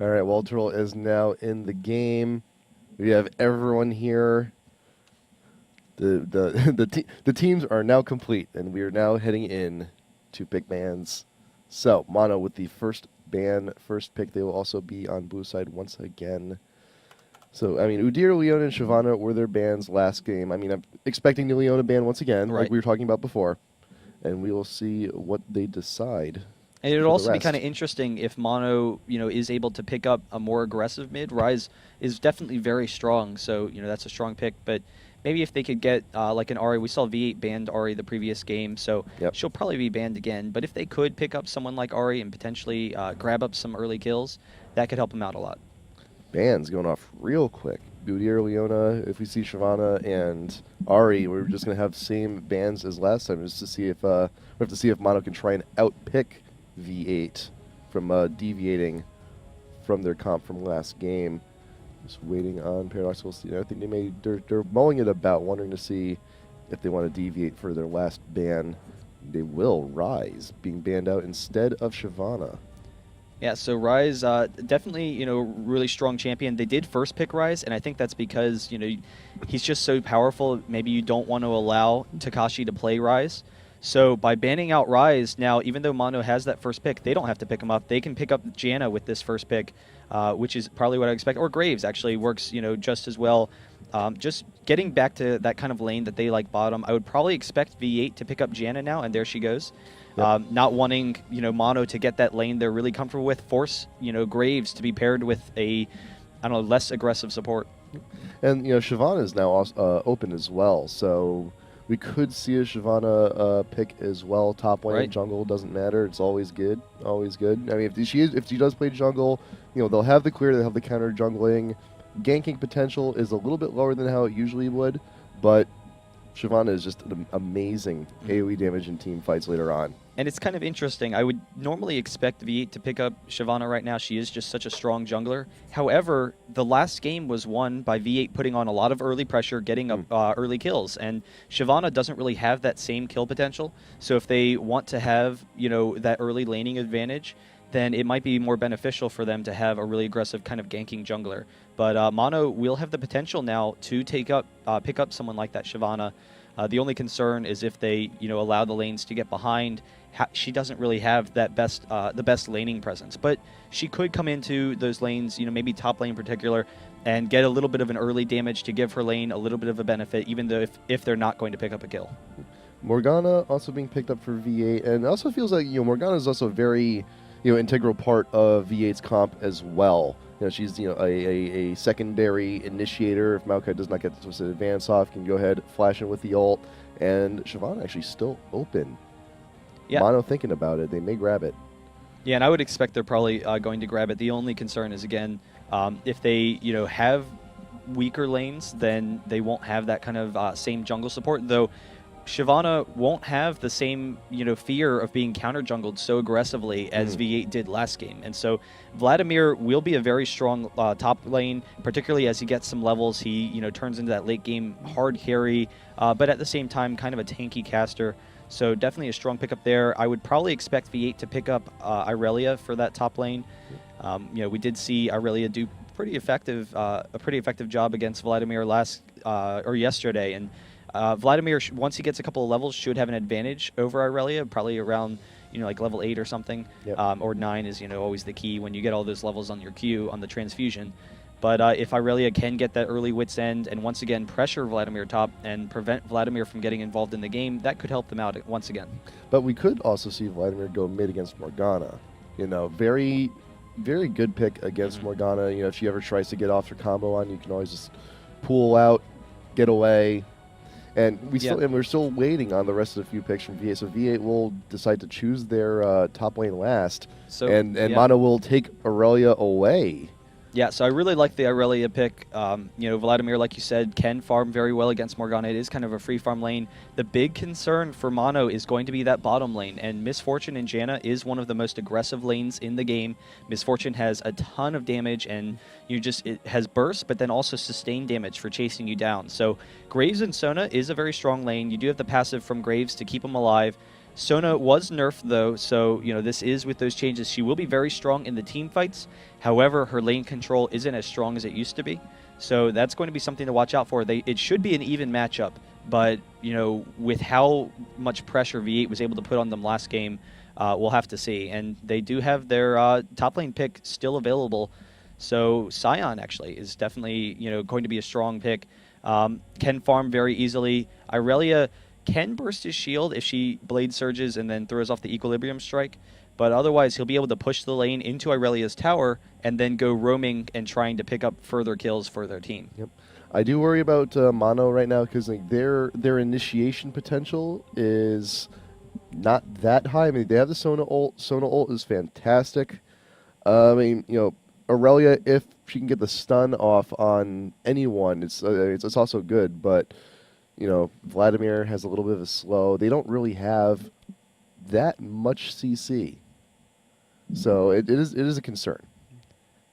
All right, Walterl is now in the game. We have everyone here. The teams are now complete, and we are now heading in to pick bans. So Mono with the first ban, first pick. They will also be on blue side once again. So I mean, Udyr, Leona, and Shyvana were their bans last game. I mean, I'm expecting the Leona ban once again, Right. like we were talking about before, and we will see what they decide. And it would For the also be kind of rest. interesting if Mono, is able to pick up a more aggressive mid. Rise is definitely very strong, so that's a strong pick. But maybe if they could get like an Ari, we saw V8 banned Ari the previous game, so Yep. she'll probably be banned again. But if they could pick up someone like Ari and potentially grab up some early kills, that could help them out a lot. Bans going off real quick. Udyr, Leona, if we see Shyvana and Ari, we're just going to have same bans as last time, just to see if we have to see if Mono can try and outpick V8 from deviating from their comp from last game. Just waiting on Paradox. We'll see. I think they're mulling it about, wondering to see if they want to deviate for their last ban. They will. Rise being banned out instead of Shyvana. Yeah, so Rise, definitely, really strong champion. They did first pick Rise, and I think that's because, he's just so powerful. Maybe you don't want to allow Takashi to play Rise. So by banning out Rise, now, even though Mono has that first pick, they don't have to pick him up. They can pick up Janna with this first pick, which is probably what I expect. Or Graves actually works, just as well. Just getting back to that kind of lane that they like bottom, I would probably expect V8 to pick up Janna now, and there she goes. Yep. Not wanting, Mono to get that lane they're really comfortable with, force, Graves to be paired with a, I don't know, less aggressive support. And Shyvana is now also, open as well, so we could see a Shyvana pick as well. Top lane, Right. jungle doesn't matter. It's always good, always good. I mean, if she does play jungle, they'll have the clear, they'll have the counter jungling. Ganking potential is a little bit lower than how it usually would, but Shyvana is just an amazing AoE damage in team fights later on. And it's kind of interesting. I would normally expect V8 to pick up Shyvana right now. She is just such a strong jungler. However, the last game was won by V8 putting on a lot of early pressure, getting up early kills. And Shyvana doesn't really have that same kill potential. So if they want to have, that early laning advantage, then it might be more beneficial for them to have a really aggressive kind of ganking jungler. But Mono will have the potential now to pick up someone like that Shyvana. The only concern is if they, allow the lanes to get behind. She doesn't really have that the best laning presence, but she could come into those lanes, maybe top lane in particular, and get a little bit of an early damage to give her lane a little bit of a benefit, even though if they're not going to pick up a kill. Morgana also being picked up for V8, and it also feels like Morgana is also a very integral part of V8's comp as well. She's a secondary initiator. If Maokai does not get this advance off, can go ahead, flash in with the ult, and Shyvana actually still open. Yeah. Mono thinking about it, they may grab it. Yeah, and I would expect they're probably going to grab it. The only concern is, again, if they have weaker lanes, then they won't have that kind of same jungle support, though Shyvana won't have the same, fear of being counter-jungled so aggressively as V8 did last game. And so Vladimir will be a very strong top lane, particularly as he gets some levels. He, turns into that late-game hard carry, but at the same time, kind of a tanky caster. So definitely a strong pickup there. I would probably expect V8 to pick up Irelia for that top lane. We did see Irelia do a pretty effective job against Vladimir yesterday, and Vladimir, once he gets a couple of levels, should have an advantage over Irelia, probably around like level 8 or something. Yep. Or 9 is always the key when you get all those levels on your queue on the transfusion. But if Irelia can get that early wit's end and once again pressure Vladimir top and prevent Vladimir from getting involved in the game, that could help them out once again. But we could also see Vladimir go mid against Morgana. Very, very good pick against Morgana. If she ever tries to get off her combo on, you can always just pull out, get away. And we're still waiting on the rest of the few picks from V8. So V8 will decide to choose their top lane last, and Mono will take Irelia away. Yeah, so I really like the Irelia pick. Vladimir, like you said, can farm very well against Morgana. It is kind of a free farm lane. The big concern for Mono is going to be that bottom lane, and Miss Fortune and Janna is one of the most aggressive lanes in the game. Miss Fortune has a ton of damage, and it has burst, but then also sustained damage for chasing you down. So Graves and Sona is a very strong lane. You do have the passive from Graves to keep him alive. Sona was nerfed though, so this is with those changes. She will be very strong in the team fights. However, her lane control isn't as strong as it used to be, so that's going to be something to watch out for. It should be an even matchup, but with how much pressure V8 was able to put on them last game, we'll have to see. And they do have their top lane pick still available, so Sion actually is definitely going to be a strong pick. Can farm very easily. Irelia can burst his shield if she blade surges and then throws off the equilibrium strike, but otherwise he'll be able to push the lane into Irelia's tower and then go roaming and trying to pick up further kills for their team. Yep. I do worry about Mono right now because their initiation potential is not that high. I mean, they have the Sona ult. Sona ult is fantastic. I mean, Aurelia, if she can get the stun off on anyone, it's also good. But Vladimir has a little bit of a slow. They don't really have that much CC, so it is a concern.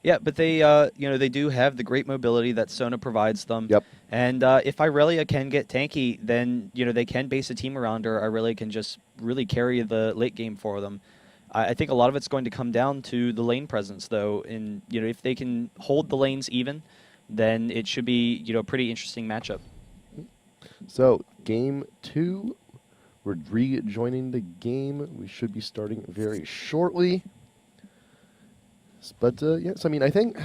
Yeah, but they they do have the great mobility that Sona provides them. Yep. And if Irelia can get tanky, then they can base a team around her. Irelia can just really carry the late game for them. I think a lot of it's going to come down to the lane presence, though. And if they can hold the lanes even, then it should be a pretty interesting matchup. So game 2, we're rejoining the game. We should be starting very shortly. But yes, I mean, I think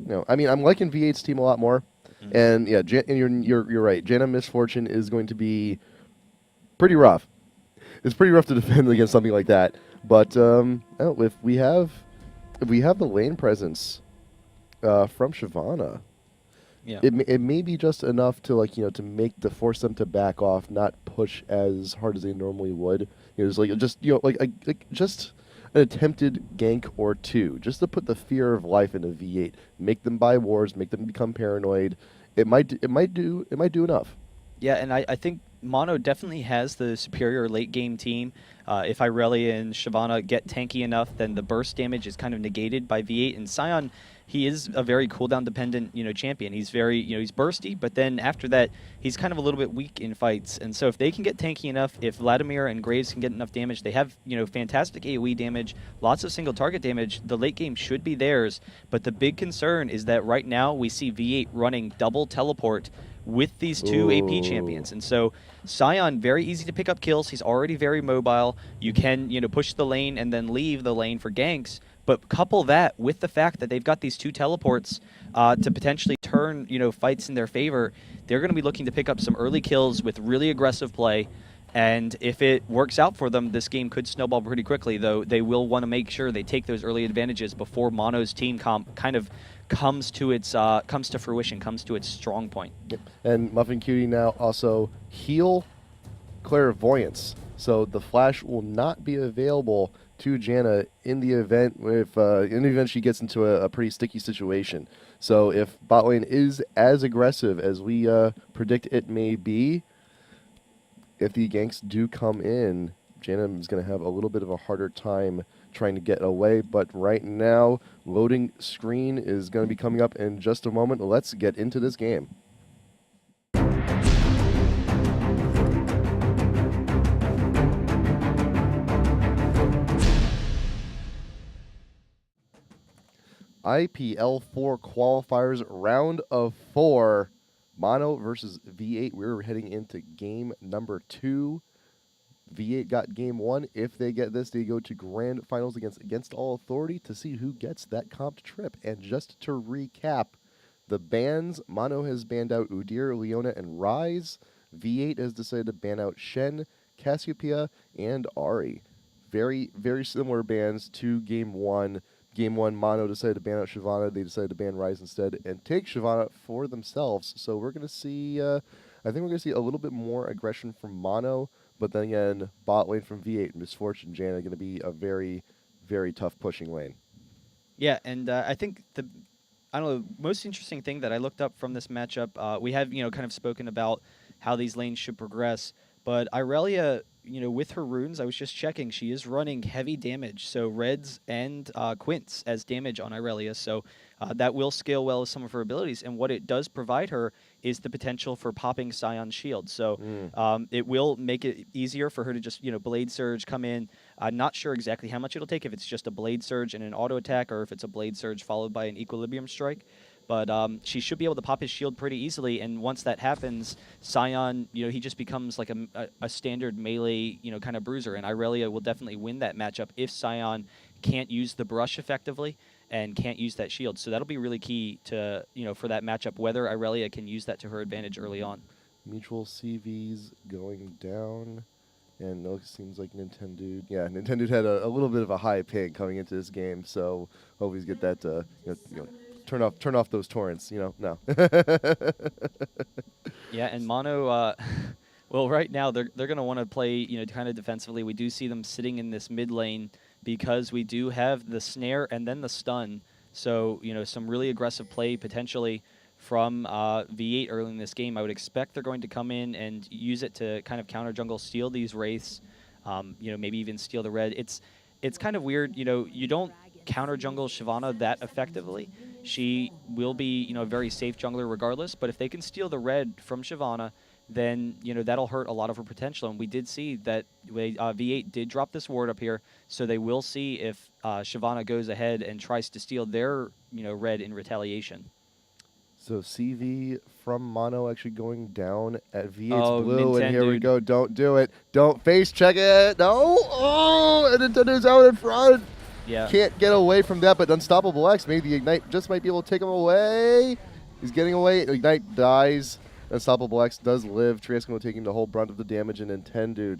I'm liking V8's team a lot more. Mm-hmm. And yeah, and you're right. Janna Misfortune is going to be pretty rough. It's pretty rough to defend against something like that. But if we have the lane presence from Shyvana, yeah, it may be just enough to to force them to back off, not push as hard as they normally would. Just an attempted gank or two, just to put the fear of life into V8, make them buy wars, make them become paranoid. It might do enough. Yeah, and I think Mono definitely has the superior late game team. If Irelia and Shyvana get tanky enough, then the burst damage is kind of negated by V8. And Sion, he is a very cooldown dependent champion. He's very he's bursty, but then after that he's kind of a little bit weak in fights. And so if they can get tanky enough, if Vladimir and Graves can get enough damage, they have fantastic AoE damage, lots of single target damage. The late game should be theirs. But the big concern is that right now we see V8 running double teleport with these two AP champions. And so Sion, very easy to pick up kills. He's already very mobile. You can, push the lane and then leave the lane for ganks. But couple that with the fact that they've got these two teleports to potentially turn, fights in their favor. They're going to be looking to pick up some early kills with really aggressive play. And if it works out for them, this game could snowball pretty quickly, though they will want to make sure they take those early advantages before Mono's team comp kind of comes to fruition, comes to its strong point. Yep. And Muffin Cutie now also heal clairvoyance, so the flash will not be available to Janna in the event she gets into a pretty sticky situation. So if bot lane is as aggressive as we predict it may be, if the ganks do come in, Janna is going to have a little bit of a harder time trying to get away. But right now, loading screen is going to be coming up in just a moment. Let's get into this game. IPL4 qualifiers, round of 4. Mono versus V8. We're heading into game number 2. V8 got game 1. If they get this, they go to grand finals against All Authority to see who gets that comped trip. And just to recap, the bans, Mono has banned out Udyr, Leona, and Ryze. V8 has decided to ban out Shen, Cassiopeia, and Ahri. Very, very similar bans to game 1. Game 1, Mono decided to ban out Shyvana. They decided to ban Ryze instead and take Shyvana for themselves. So we're going to see, I think we're going to see a little bit more aggression from Mono. But then again, bot lane from V8, Misfortune, Janna, going to be a very, very tough pushing lane. Yeah, and I think most interesting thing that I looked up from this matchup, we have, kind of spoken about how these lanes should progress. But Irelia, with her runes, I was just checking, she is running heavy damage. So Reds and Quints as damage on Irelia. So that will scale well with some of her abilities. And what it does provide her is the potential for popping Scion's shield. So Mm. it will make it easier for her to just, Blade Surge, come in. I'm not sure exactly how much it'll take, if it's just a Blade Surge and an auto attack, or if it's a Blade Surge followed by an Equilibrium Strike. But she should be able to pop his shield pretty easily, and once that happens, Scion, he just becomes like a standard melee, kind of bruiser, and Irelia will definitely win that matchup if Scion can't use the brush effectively and can't use that shield. So that'll be really key to, for that matchup, whether Irelia can use that to her advantage early on. Mutual CVs going down. And it seems like Nintendo, Nintendo had a little bit of a high ping coming into this game, so hope he's get that, turn off those torrents, no. Yeah, and Mono, well, right now they're going to want to play, kind of defensively. We do see them sitting in this mid lane because we do have the snare and then the stun. So, some really aggressive play potentially from V8 early in this game. I would expect they're going to come in and use it to kind of counter jungle, steal these wraiths, maybe even steal the red. It's kind of weird, you don't counter jungle Shyvana that effectively. She will be, a very safe jungler regardless, but if they can steal the red from Shyvana, then, that'll hurt a lot of her potential. And we did see that V8 did drop this ward up here, so they will see if Shyvana goes ahead and tries to steal their, red in retaliation. So CV from Mono actually going down at V8's Oh, blue, and here we Nintendo. go. Don't do it. Don't face check it. No. Oh, and Nintendo's out in front. Yeah. Can't get away from that, but Unstoppable X, maybe the Ignite just might be able to take him away. He's getting away. Ignite dies. Unstoppable X does live. Triesco taking the whole brunt of the damage, and Nintendo,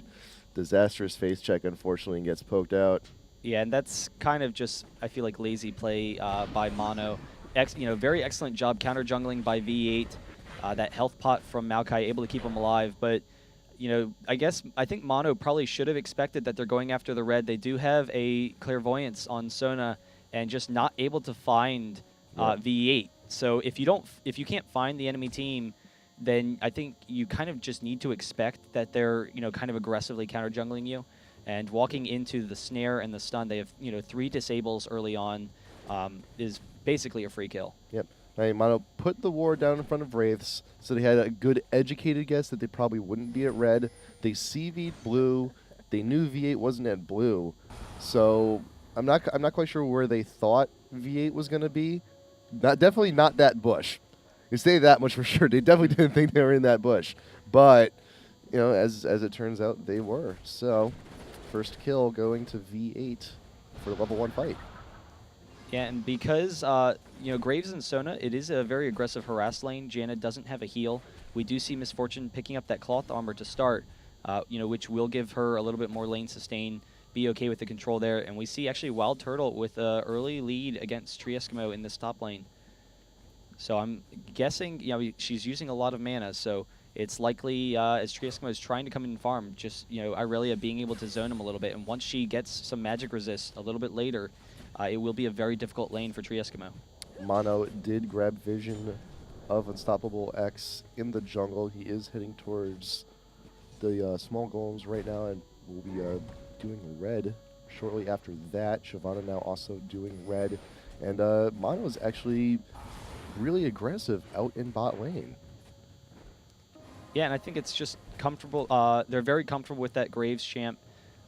disastrous face check, unfortunately, and gets poked out. Yeah, and that's kind of just, I feel like, lazy play by Mono. Very excellent job counter jungling by V8. That health pot from Maokai able to keep him alive, but I think Mono probably should have expected that they're going after the red. They do have a clairvoyance on Sona, and just not able to find V8. So if you can't find the enemy team, then I think you kind of just need to expect that they're kind of aggressively counter jungling you. And walking into the snare and the stun, they have 3 disables early on, is basically a free kill. Yep. Mono put the ward down in front of Wraiths, so they had a good educated guess that they probably wouldn't be at red. They CV'd blue. They knew V8 wasn't at blue, so I'm not quite sure where they thought V8 was going to be. Definitely not that bush. You say that much for sure. They definitely didn't think they were in that bush, but as it turns out, they were. So first kill going to V8 for the level 1 fight. Yeah, and because, Graves and Sona, it is a very aggressive harass lane. Janna doesn't have a heal. We do see Misfortune picking up that cloth armor to start, which will give her a little bit more lane sustain, be okay with the control there. And we see actually Wild Turtle with an early lead against Trieskimo in this top lane. So I'm guessing, she's using a lot of mana, so it's likely, as Trieskimo is trying to come in and farm, just, Irelia being able to zone him a little bit. And once she gets some magic resist a little bit later, it will be a very difficult lane for Trieskimo. Mono did grab vision of Unstoppable X in the jungle. He is heading towards the small golems right now, and will be doing red shortly after that. Shyvana now also doing red. And Mono is actually really aggressive out in bot lane. Yeah, and I think it's just comfortable. They're very comfortable with that Graves champ.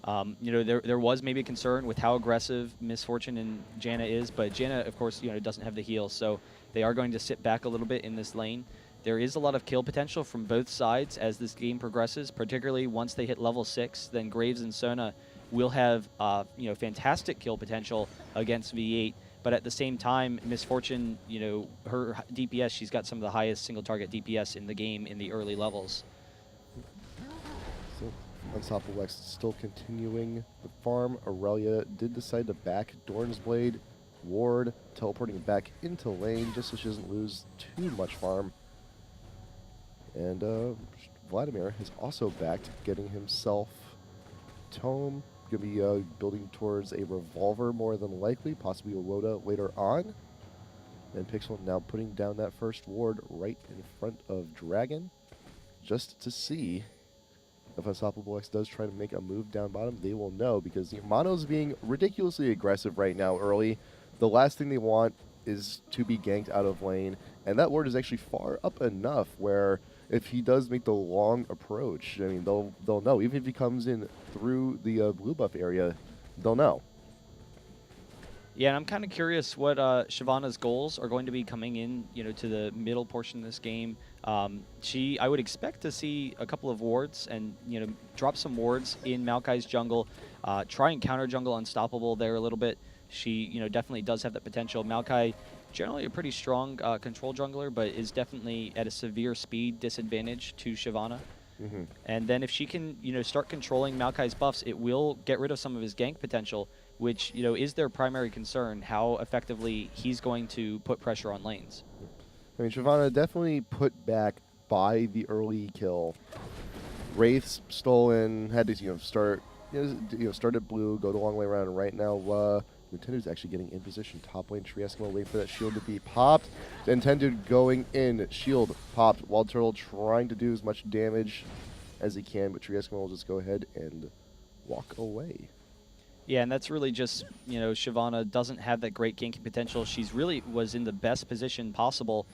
There was maybe a concern with how aggressive Misfortune and Janna is, but Janna, of course, doesn't have the heal, so they are going to sit back a little bit in this lane. There is a lot of kill potential from both sides as this game progresses, particularly once they hit level 6. Then Graves and Sona will have, fantastic kill potential against V8. But at the same time, Misfortune, her DPS, she's got some of the highest single target DPS in the game in the early levels. So Unstoppable X still continuing the farm. Aurelia did decide to back Dorn's Blade. Ward teleporting back into lane just so she doesn't lose too much farm. And Vladimir is also backed, getting himself Tome. Going to be building towards a revolver more than likely, possibly a Woda later on. And Pixel now putting down that first ward right in front of Dragon, just to see if Unstoppable X does try to make a move down bottom. They will know, because Mono's being ridiculously aggressive right now early. The last thing they want is to be ganked out of lane, and that ward is actually far up enough where if he does make the long approach, I mean, they'll know. Even if he comes in through the blue buff area, they'll know. Yeah, and I'm kind of curious what Shyvana's goals are going to be coming in, to the middle portion of this game. I would expect to see a couple of wards and, drop some wards in Maokai's jungle, try and counter jungle Unstoppable there a little bit. She, definitely does have that potential. Maokai, generally a pretty strong control jungler, but is definitely at a severe speed disadvantage to Shyvana. And then if she can, start controlling Maokai's buffs, it will get rid of some of his gank potential, which, is their primary concern, how effectively he's going to put pressure on lanes. I mean, Shyvana definitely put back by the early kill. Wraith's stolen, had to start start at blue, go the long way around. Right now, Nintendo's actually getting in position. Top lane, Trieskimo wait for that shield to be popped. Nintendo going in, shield popped. Wild Turtle trying to do as much damage as he can, but Trieskimo will just go ahead and walk away. Yeah, and that's really just, Shyvana doesn't have that great ganking potential. She's really was in the best position possible,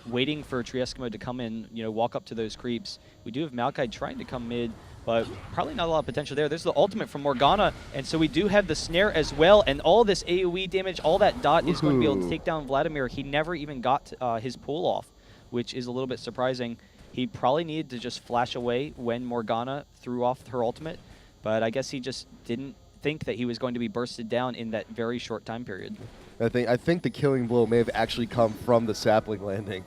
waiting for Trieskimo to come in, walk up to those creeps. We do have Maokai trying to come mid, but probably not a lot of potential there. There's the ultimate from Morgana, and so we do have the snare as well, and all this AoE damage, all that dot is going to be able to take down Vladimir. He never even got his pull off, which is a little bit surprising. He probably needed to just flash away when Morgana threw off her ultimate, but I guess he just didn't think that he was going to be bursted down in that very short time period. I think the killing blow may have actually come from the sapling landing.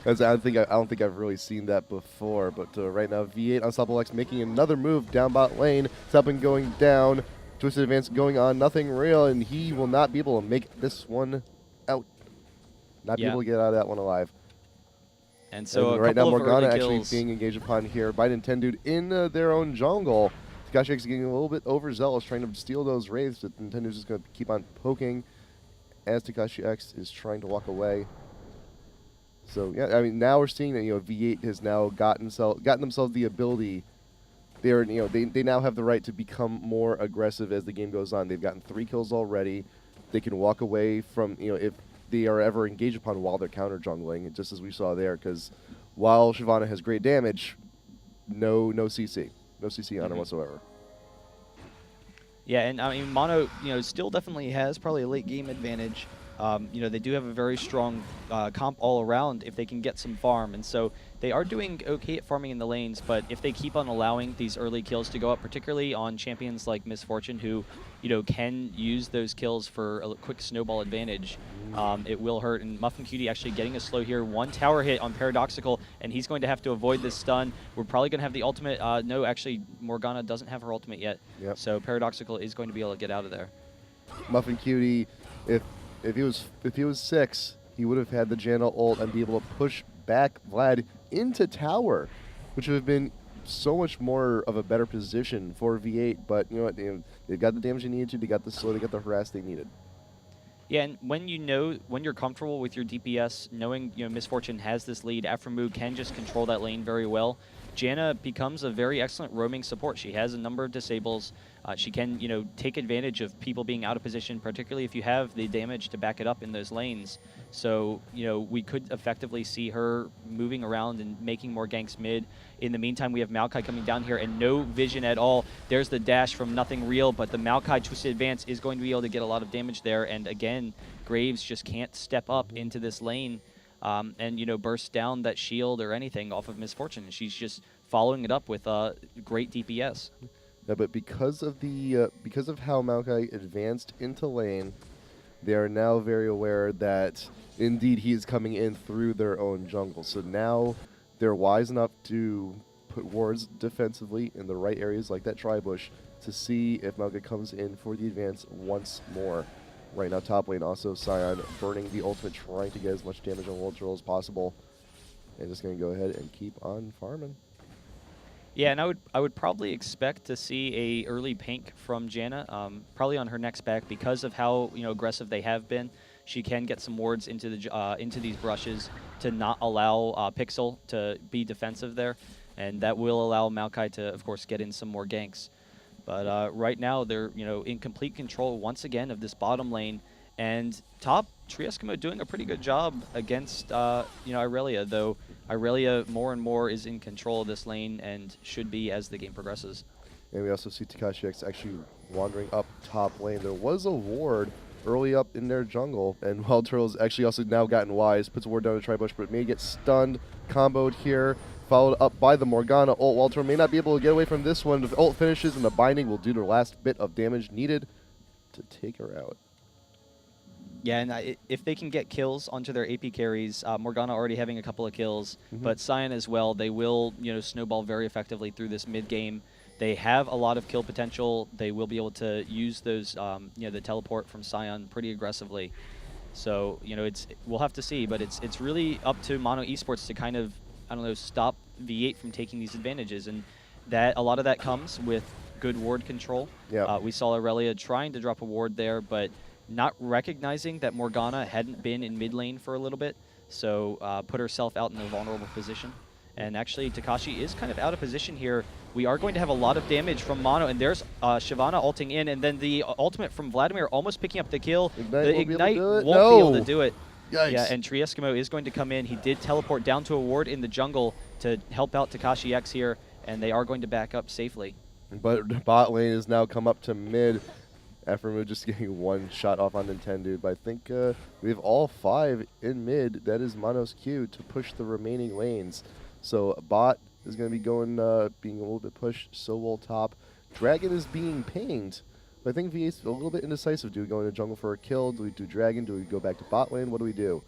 As I don't think I've really seen that before. But right now, V8 Unstoppable X making another move down bot lane. Sapling going down. Twisted Advance going on. Nothing real, and he will not be able to make this one out. Not be able to get out of that one alive. And so right now, Morgana actually being engaged upon here by Nintendo in their own jungle. Takashi X is getting a little bit overzealous, trying to steal those wraiths, but Nintendo's just going to keep on poking as Takashi X is trying to walk away. So yeah, I mean, now we're seeing that V8 has now gotten themselves the ability. They now have the right to become more aggressive as the game goes on. They've gotten 3 kills already. They can walk away from if they are ever engaged upon while they're counter jungling, just as we saw there. Because while Shyvana has great damage, no CC. No CC on her whatsoever. Yeah, and I mean, Mono, still definitely has probably a late game advantage. They do have a very strong comp all around if they can get some farm, and so they are doing okay at farming in the lanes, but if they keep on allowing these early kills to go up, particularly on champions like Miss Fortune, who, can use those kills for a quick snowball advantage, it will hurt. And Muffin Cutie actually getting a slow here. 1 tower hit on Paradoxical, and he's going to have to avoid this stun. We're probably going to have the ultimate. No, actually, Morgana doesn't have her ultimate yet, so Paradoxical is going to be able to get out of there. Muffin Cutie, if he was 6, he would have had the Janna ult and be able to push back Vlad into tower, which would have been so much more of a better position for V8. But you know what? They've got the damage they needed to. They got the slow. They got the harass they needed. Yeah, and when you're comfortable with your DPS, knowing Miss Fortune has this lead, Aframu can just control that lane very well. Janna becomes a very excellent roaming support. She has a number of disables. She can, take advantage of people being out of position, particularly if you have the damage to back it up in those lanes. So, we could effectively see her moving around and making more ganks mid. In the meantime, we have Maokai coming down here and no vision at all. There's the dash from Nothing Real, but the Maokai Twisted Advance is going to be able to get a lot of damage there. And again, Graves just can't step up into this lane and, burst down that shield or anything off of Miss Fortune. She's just following it up with great DPS. Yeah, but because of how Maokai advanced into lane, they are now very aware that indeed he is coming in through their own jungle. So now they're wise enough to put wards defensively in the right areas like that tri-bush to see if Maokai comes in for the advance once more. Right now, top lane also Scion burning the ultimate, trying to get as much damage on World Troll as possible. And just going to go ahead and keep on farming. Yeah, and I would probably expect to see a early pink from Janna, probably on her next back because of how aggressive they have been. She can get some wards into these brushes to not allow Pixel to be defensive there, and that will allow Maokai to, of course, get in some more ganks. But right now they're in complete control once again of this bottom lane, And top, Trieskimo doing a pretty good job against, Irelia, though Irelia more and more is in control of this lane and should be as the game progresses. And we also see Takashi X actually wandering up top lane. There was a ward early up in their jungle, and Wild Turtle's actually also now gotten wise, puts a ward down to Tribush, but may get stunned, comboed here, followed up by the Morgana ult. Wild Turtle may not be able to get away from this one. If ult finishes, and the binding will do the last bit of damage needed to take her out. Yeah, and if they can get kills onto their AP carries, Morgana already having a couple of kills, but Cyan as well, they will, snowball very effectively through this mid game. They have a lot of kill potential. They will be able to use those, the teleport from Cyan pretty aggressively. So, we'll have to see, but it's really up to Mono Esports to kind of, stop V8 from taking these advantages, and a lot of that comes with good ward control. Yeah. We saw Aurelia trying to drop a ward there, but not recognizing that Morgana hadn't been in mid lane for a little bit, so put herself out in a vulnerable position. And actually, Takashi is kind of out of position here. We are going to have a lot of damage from Mono, and there's Shyvana ulting in, and then the ultimate from Vladimir almost picking up the kill. The Ignite won't be able to do it. Yikes. Yeah, and Trieskimo is going to come in. He did teleport down to a ward in the jungle to help out Takashi X here, and they are going to back up safely. But bot lane has now come up to mid. Aftermood just getting one shot off on Nintendo, but I think we have all 5 in mid. That is Mono's cue to push the remaining lanes. So bot is going to be going, being a little bit pushed. So will top. Dragon is being pinged. But I think V8's a little bit indecisive. Do we go into jungle for a kill? Do we do Dragon? Do we go back to bot lane? What do we do?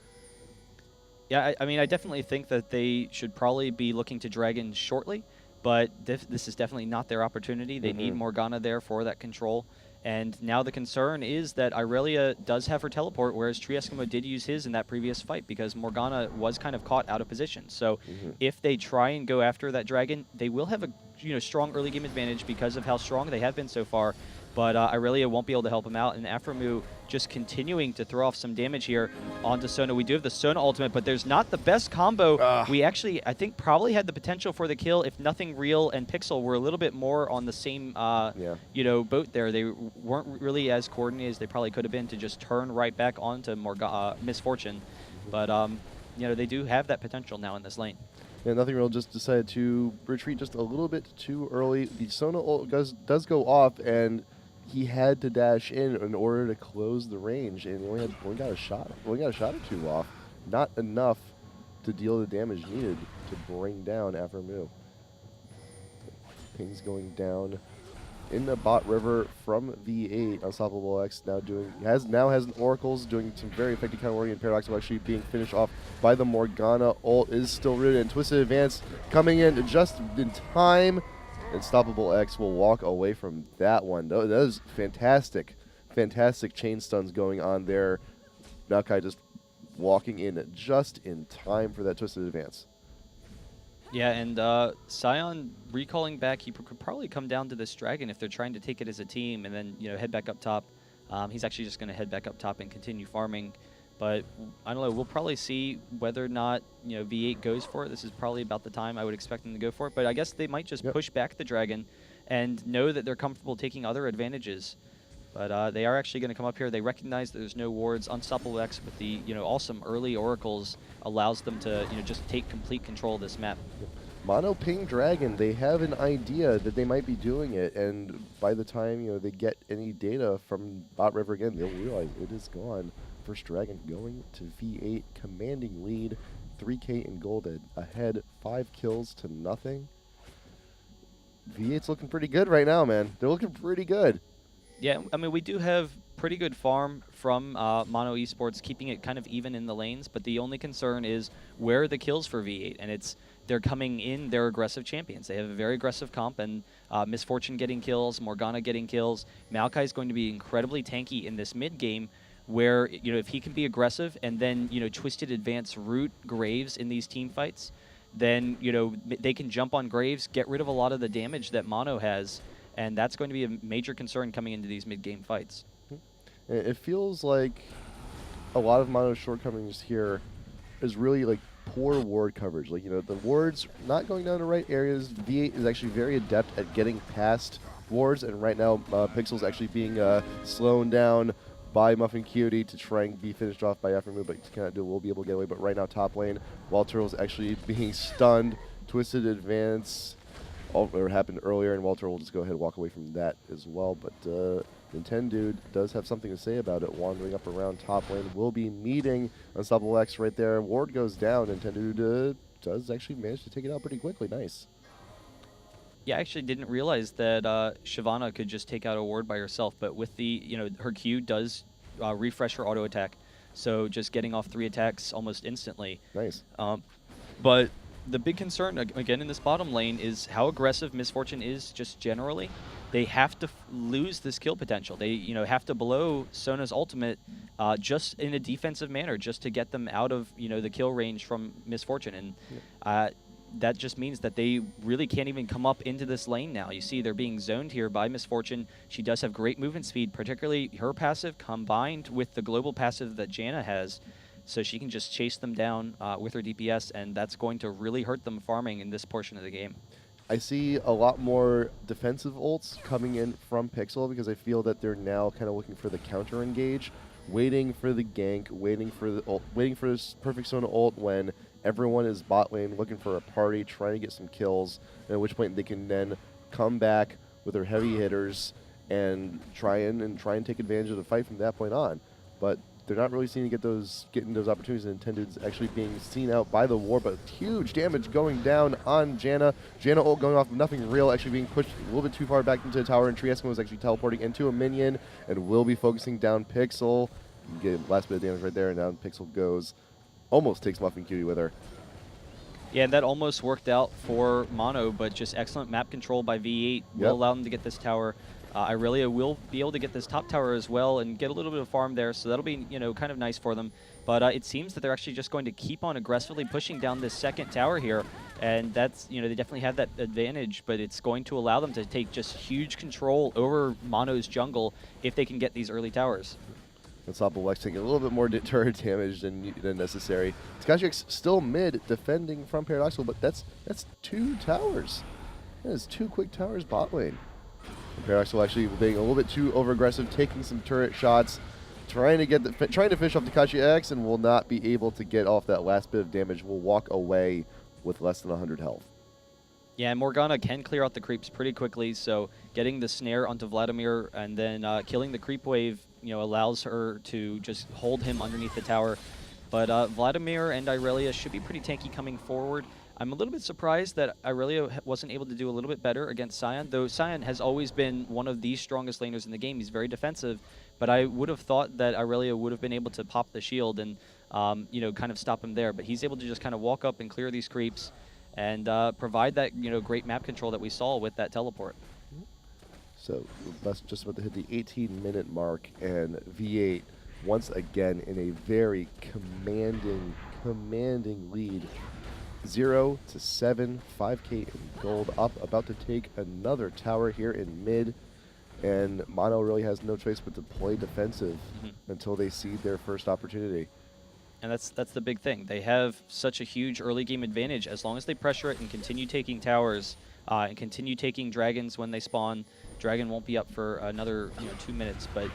Yeah, I definitely think that they should probably be looking to Dragon shortly, but this is definitely not their opportunity. They need Morgana there for that control. And now the concern is that Irelia does have her teleport, whereas Trieskimo did use his in that previous fight because Morgana was kind of caught out of position. So if they try and go after that dragon, they will have a strong early game advantage because of how strong they have been so far. But Irelia won't be able to help him out, and Aframu just continuing to throw off some damage here onto Sona. We do have the Sona ultimate, but there's not the best combo. We actually, I think, probably had the potential for the kill if Nothing Real and Pixel were a little bit more on the same, boat there. They weren't really as coordinated as they probably could have been to just turn right back onto Misfortune. But, they do have that potential now in this lane. Yeah, Nothing Real just decided to retreat just a little bit too early. The Sona ult does go off, and he had to dash in order to close the range, and he only got a shot or two off. Not enough to deal the damage needed to bring down Aframu. Ping's going down in the bot river from V8. Unstoppable X now has an Oracles doing some very effective counter warning, and Paradox actually being finished off by the Morgana. Ult is still rooted, and Twisted Advance coming in just in time. Unstoppable X will walk away from that one. That is fantastic chain stuns going on there. Maokai just walking in just in time for that Twisted Advance. Yeah, and Scion recalling back, he could probably come down to this dragon if they're trying to take it as a team and then head back up top. He's actually just going to head back up top and continue farming. But I don't know, we'll probably see whether or not V8 goes for it. This is probably about the time I would expect them to go for it. But I guess they might just push back the dragon and know that they're comfortable taking other advantages. But they are actually going to come up here. They recognize that there's no wards. Unstoppable X with the awesome early oracles allows them to just take complete control of this map. Mono ping dragon, they have an idea that they might be doing it, and by the time they get any data from bot river again, they'll realize it is gone. First dragon going to V8, commanding lead, 3K in gold ahead, 5 kills to nothing. V8's looking pretty good right now, man. They're looking pretty good. Yeah, I mean, we do have pretty good farm from Mono Esports, keeping it kind of even in the lanes, but the only concern is where are the kills for V8, and they're coming in, they're aggressive champions. They have a very aggressive comp, and Misfortune getting kills, Morgana getting kills. Maokai is going to be incredibly tanky in this mid game, where if he can be aggressive and then Twisted Advance root Graves in these team fights, then they can jump on Graves, get rid of a lot of the damage that Mono has, and that's going to be a major concern coming into these mid game fights. It feels like a lot of Mono's shortcomings here is really like poor ward coverage. Like the wards not going down the right areas. V8 is actually very adept at getting past wards, and right now Pixel's actually being slowed down by Muffin Cutie to try and be finished off by Aftermoon, but cannot do it. Will be able to get away. But right now, top lane, Wild Turtle's actually being stunned. Twisted advance happened earlier, and Walter will just go ahead and walk away from that as well. But Nintendo does have something to say about it. Wandering up around top lane will be meeting Unstoppable X right there. Ward goes down. Nintendo does actually manage to take it out pretty quickly. Nice. Yeah, I actually didn't realize that Shyvana could just take out a ward by herself, but with the, her Q does refresh her auto attack, so just getting off 3 attacks almost instantly. Nice. But the big concern, again, in this bottom lane is how aggressive Miss Fortune is just generally. They have to lose this kill potential. They, have to blow Sona's ultimate just in a defensive manner, just to get them out of, the kill range from Miss Fortune. And that just means that they really can't even come up into this lane now. You see they're being zoned here by Miss Fortune. She does have great movement speed, particularly her passive combined with the global passive that Janna has. So she can just chase them down with her DPS, and that's going to really hurt them farming in this portion of the game. I see a lot more defensive ults coming in from Pixel because I feel that they're now kind of looking for the counter engage, waiting for the gank, waiting for the ult, waiting for this perfect Sona ult when everyone is bot lane looking for a party, trying to get some kills, at which point they can then come back with their heavy hitters and try and take advantage of the fight from that point on. But they're not really seeing getting those opportunities, and Nintendo's actually being seen out by the war, but huge damage going down on Janna. Janna ult going off of nothing real, actually being pushed a little bit too far back into the tower, and Triesco was actually teleporting into a minion and will be focusing down Pixel. Get last bit of damage right there, and down Pixel goes. Almost takes Muffin Cutie with her. Yeah, and that almost worked out for Mono, but just excellent map control by V8 will allow them to get this tower. Irelia will be able to get this top tower as well and get a little bit of farm there, so that'll be, kind of nice for them. But it seems that they're actually just going to keep on aggressively pushing down this second tower here, and that's, they definitely have that advantage, but it's going to allow them to take just huge control over Mono's jungle if they can get these early towers. Unstoppable X taking a little bit more turret damage than necessary. Takashi X still mid, defending from Paradoxical, but that's 2 towers. That is 2 quick towers bot lane. And Paradoxical actually being a little bit too over-aggressive, taking some turret shots, trying to fish off Takashi X, and will not be able to get off that last bit of damage. Will walk away with less than 100 health. Yeah, Morgana can clear out the creeps pretty quickly, so getting the snare onto Vladimir and then killing the creep wave, allows her to just hold him underneath the tower. But Vladimir and Irelia should be pretty tanky coming forward. I'm a little bit surprised that Irelia wasn't able to do a little bit better against Sion, though Sion has always been one of the strongest laners in the game. He's very defensive, but I would have thought that Irelia would have been able to pop the shield and, kind of stop him there. But he's able to just kind of walk up and clear these creeps and provide that, great map control that we saw with that teleport. So that's just about to hit the 18-minute mark, and V8 once again in a very commanding lead. 0 to 7, 5K in gold up, about to take another tower here in mid, and Mono really has no choice but to play defensive until they see their first opportunity. And that's the big thing. They have such a huge early game advantage. As long as they pressure it and continue taking towers and continue taking dragons when they spawn, dragon won't be up for another 2 minutes, but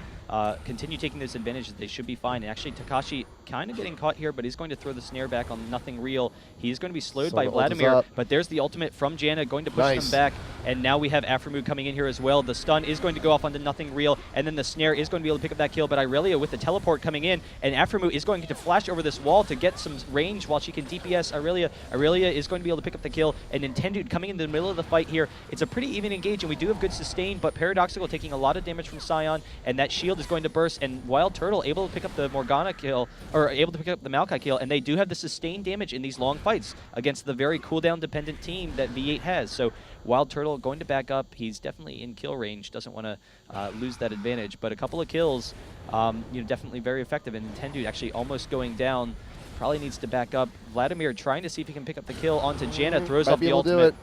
continue taking those advantages, they should be fine. And actually, Takashi kind of getting caught here, but he's going to throw the snare back on nothing real. He's going to be slowed by Vladimir, but there's the ultimate from Janna going to push them back. And now we have Aframood coming in here as well. The stun is going to go off onto nothing real, and then the snare is going to be able to pick up that kill, but Irelia with the teleport coming in, and Aframood is going to flash over this wall to get some range while she can DPS Irelia. Irelia is going to be able to pick up the kill, and Nintendo coming in the middle of the fight here. It's a pretty even engage, and we do have good sustain, but Paradoxical taking a lot of damage from Sion, and that shield is going to burst, and Wild Turtle able to pick up the Morgana kill, or able to pick up the Maokai kill, and they do have the sustained damage in these long fights against the very cooldown dependent team that V8 has. So Wild Turtle going to back up. He's definitely in kill range, doesn't want to lose that advantage, but a couple of kills, definitely very effective, and Nintendo actually almost going down. Probably needs to back up. Vladimir trying to see if he can pick up the kill onto Janna, throws off the ultimate.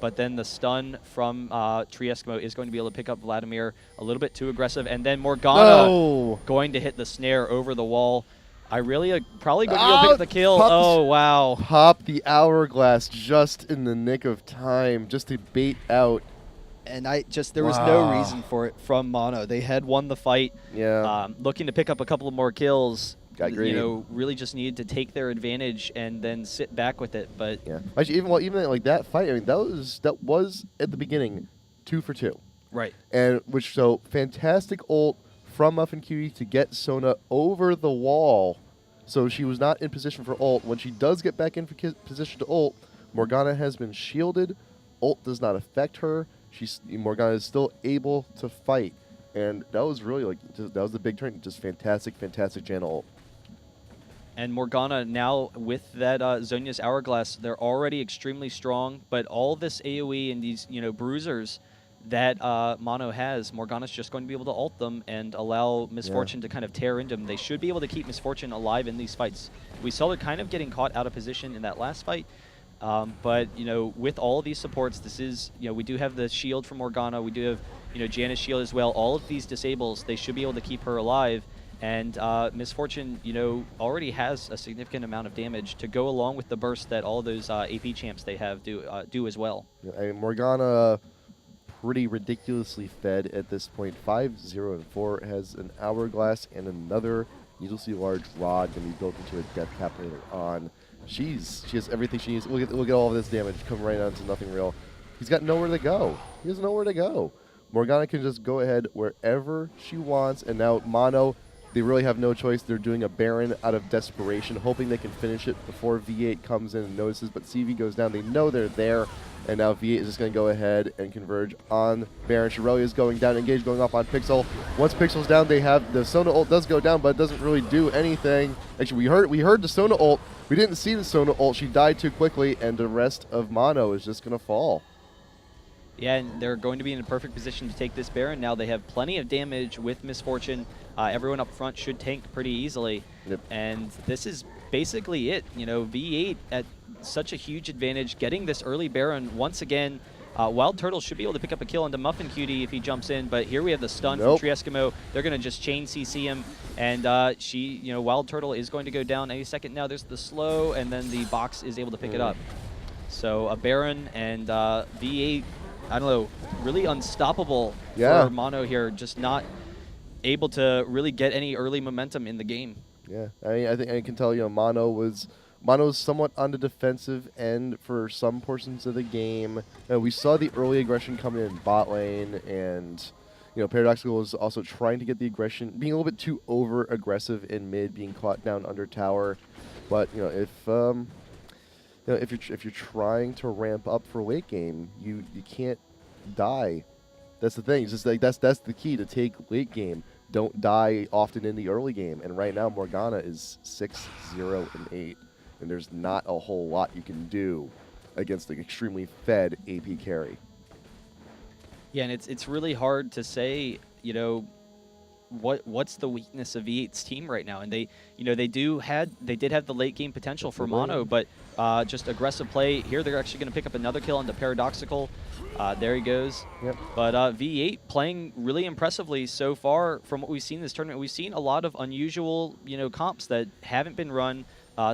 But then the stun from Triesco is going to be able to pick up Vladimir, a little bit too aggressive. And then Morgana going to hit the snare over the wall. Irelia probably going to be able to pick up the kill. Oh, wow. Pop the hourglass just in the nick of time, just to bait out And there was no reason for it from Mono. They had won the fight, Yeah. looking to pick up a couple of more kills. Got greedy. Really just needed to take their advantage and then sit back with it. But Yeah. Actually, even like that fight, I mean, that was at the beginning 2 for 2. right. And so fantastic ult from Muffin Cutie to get Sona over the wall. So she was not in position for ult. When she does get back in position to ult, Morgana has been shielded. Ult does not affect her. Morgana is still able to fight. And that was really that was the big turn. Just fantastic Janna ult. And Morgana now with that Zhonya's Hourglass, they're already extremely strong. But all this AoE and these bruisers that Mono has, Morgana's just going to be able to ult them and allow Miss Fortune to kind of tear into them. They should be able to keep Miss Fortune alive in these fights. We saw her kind of getting caught out of position in that last fight. But, with all of these supports, this is, we do have the shield from Morgana. We do have, Janna's shield as well. All of these disables, they should be able to keep her alive. And Miss Fortune, already has a significant amount of damage to go along with the burst that all those AP champs they have do as well. Yeah, I mean, Morgana pretty ridiculously fed at this point. 5-0-4 has an Hourglass and another needlessly large rod going to be built into a death cap later on. She has everything she needs. Look at all of this damage come right onto Nothing Real. He's got nowhere to go. He has nowhere to go. Morgana can just go ahead wherever she wants, and now Mono, they really have no choice. They're doing a Baron out of desperation, hoping they can finish it before V8 comes in and notices, but CV goes down. They know they're there, and now V8 is just going to go ahead and converge on Baron. Shirelia is going down, Engage going off on Pixel. Once Pixel's down, they have the Sona ult does go down, but it doesn't really do anything. Actually, we heard the Sona ult. We didn't see the Sona ult. She died too quickly, and the rest of Mono is just going to fall. Yeah, and they're going to be in a perfect position to take this Baron. Now they have plenty of damage with Miss Fortune. Everyone up front should tank pretty easily. Yep. And this is basically it. V8 at such a huge advantage, getting this early Baron once again. Wild Turtle should be able to pick up a kill into Muffin Cutie if he jumps in, but here we have the stun from Tree Eskimo. They're going to just chain CC him, and Wild Turtle is going to go down any second now. There's the slow, and then the box is able to pick it up. So a Baron and V8, I don't know, really unstoppable for Mono here, just not able to really get any early momentum in the game. Yeah, I think I can tell Mono's somewhat on the defensive end for some portions of the game. We saw the early aggression coming in bot lane, and Paradoxical was also trying to get the aggression, being a little bit too over aggressive in mid, being caught down under tower. But if you're trying to ramp up for late game, you can't die. That's the thing. It's just like that's the key to take late game. Don't die often in the early game. And right now Morgana is 6-0-8, and there's not a whole lot you can do against the extremely fed AP carry. Yeah, and it's really hard to say, what's the weakness of V8's team right now, and they did have the late game potential for Mono, but just aggressive play here. They're actually going to pick up another kill into Paradoxical. There he goes. Yep. But V8 playing really impressively so far from what we've seen in this tournament. We've seen a lot of unusual comps that haven't been run.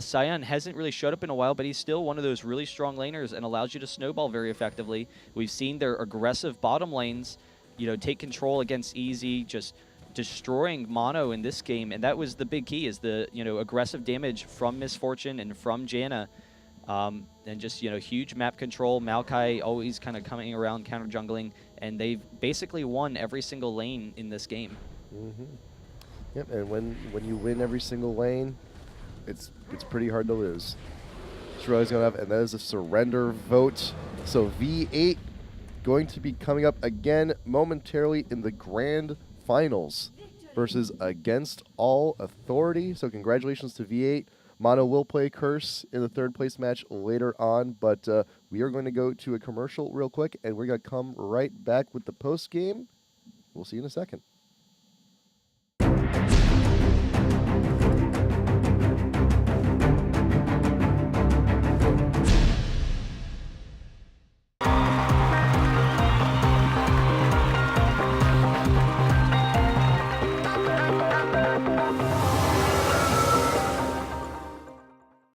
Cyan hasn't really showed up in a while, but he's still one of those really strong laners and allows you to snowball very effectively. We've seen their aggressive bottom lanes, take control against Easy, just destroying Mono in this game, and that was the big key, is the aggressive damage from Miss Fortune and from Janna, and just huge map control. Maokai always kind of coming around counter jungling, and they've basically won every single lane in this game. Yep, and when you win every single lane, it's pretty hard to lose. Shirley's gonna have, and that is a surrender vote. So V8 going to be coming up again momentarily in the grand finals versus Against All Authority. So congratulations to V8. Mono will play Curse in the third place match later on, but we are going to go to a commercial real quick, and we're going to come right back with the post game. We'll see you in a second.